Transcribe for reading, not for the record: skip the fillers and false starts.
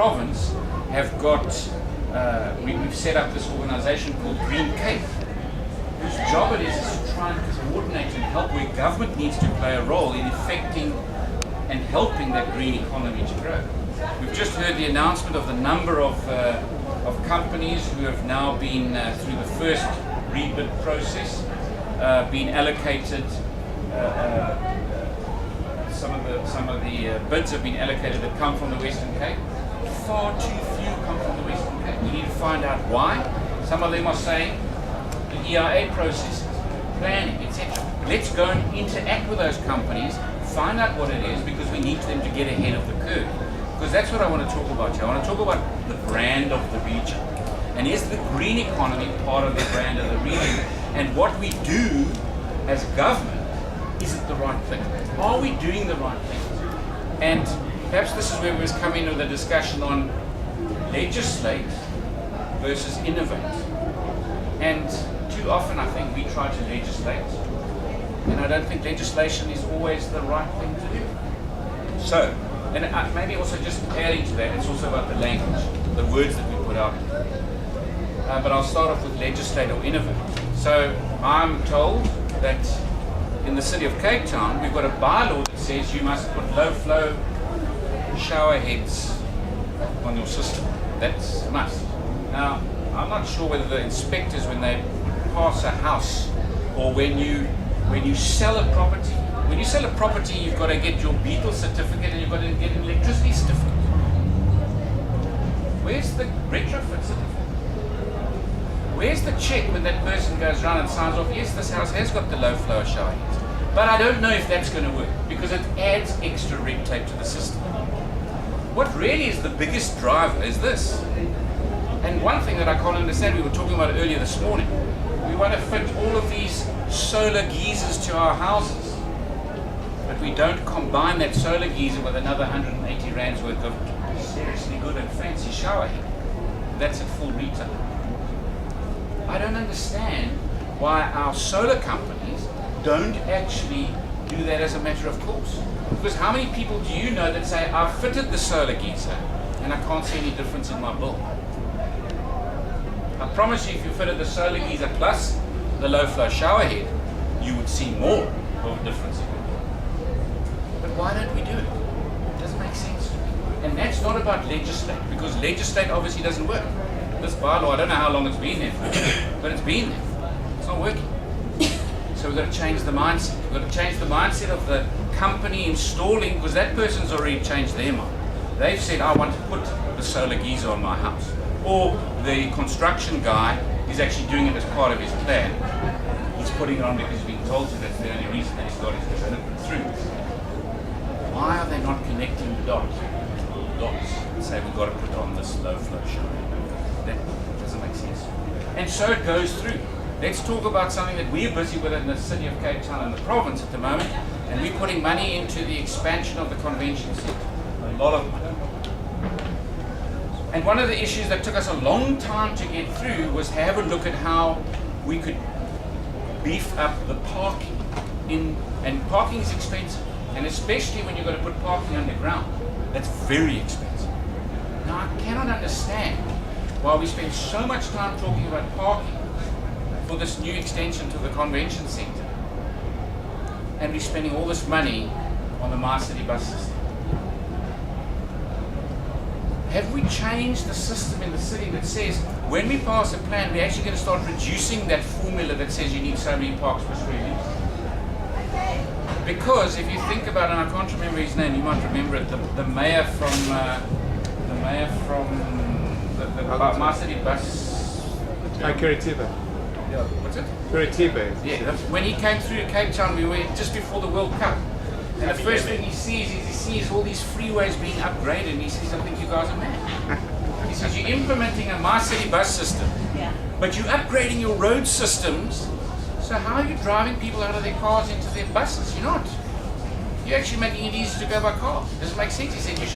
province have got, we've set up this organization called Green Cape, whose job it is to try and coordinate and help where government needs to play a role in affecting and helping that green economy to grow. We've just heard the announcement of the number of companies who have now been through the first rebid process, been allocated. Some of the bids have been allocated that come from the Western Cape. Far too few come from the Western Cape. We need to find out why. Some of them are saying the EIA processes, planning, etc. Let's go and interact with those companies, find out what it is, because we need them to get ahead of the curve. Because that's what I want to talk about here. I want to talk about the brand of the region. And is the green economy part of the brand of the region? And what we do as government, is it the right thing? Are we doing the right things? And perhaps this is where we was coming with a discussion on legislate versus innovate. And too often I think we try to legislate, and I don't think legislation is always the right thing to do. So, and maybe also just adding to that, it's also about the language, the words that we put out. But I'll start off with legislate or innovate. So I'm told that in the city of Cape Town, we've got a bylaw that says you must put low flow shower heads on your system. That's a must. Now, I'm not sure whether the inspectors, when they pass a house, or when you sell a property, when you sell a property, you've got to get your Beetle certificate and you've got to get an electricity certificate. Where's the retrofit certificate? Where's the check when that person goes around and signs off, yes, this house has got the low flow shower heads. But I don't know if that's going to work, because it adds extra red tape to the system. What really is the biggest driver is this. And one thing that I can't understand, we were talking about it earlier this morning, we want to fit all of these solar geysers to our houses, but we don't combine that solar geyser with another 180 rands worth of seriously good and fancy shower head. That's at full retail. I don't understand why our solar companies don't actually do that as a matter of course. Because how many people do you know that say, I've fitted the solar geyser and I can't see any difference in my bill? I promise you, if you fitted the solar geyser plus the low flow shower head, you would see more of a difference in your bill. But why don't we do it? It doesn't make sense to me. And that's not about legislate, because legislate obviously doesn't work. This bylaw, I don't know how long it's been there for, but it's been there. It's not working. So we've got to change the mindset. We've got to change the mindset of the company installing, because that person's already changed their mind. They've said, I want to put the solar geyser on my house. Or the construction guy is actually doing it as part of his plan. He's putting it on because he's being told to. That's the only reason that he's got his development through. Why are they not connecting the dots and say, we've got to put on this low flow shower? That doesn't make sense. And so it goes through. Let's talk about something that we're busy with in the city of Cape Town and the province at the moment, and we're putting money into the expansion of the convention centre. A lot of money. And one of the issues that took us a long time to get through was to have a look at how we could beef up the parking. And parking is expensive, and especially when you've got to put parking underground. That's very expensive. Now, I cannot understand why we spend so much time talking about parking for this new extension to the convention centre, and we're spending all this money on the MyCity bus system. Have we changed the system in the city that says when we pass a plan, we're actually going to start reducing that formula that says you need so many parks per square metre? Because if you think about it, and I can't remember his name, you might remember it, the mayor from the MyCity bus. Curitiba. Yeah, what's it? Curitiba. Yeah, when he came through Cape Town, we were just before the World Cup. And the first thing he sees all these freeways being upgraded, and he says, I think you guys are mad. He says, you're implementing a MyCity bus system, but you're upgrading your road systems, so how are you driving people out of their cars into their buses? You're not. You're actually making it easy to go by car. Does it make sense? He said, you should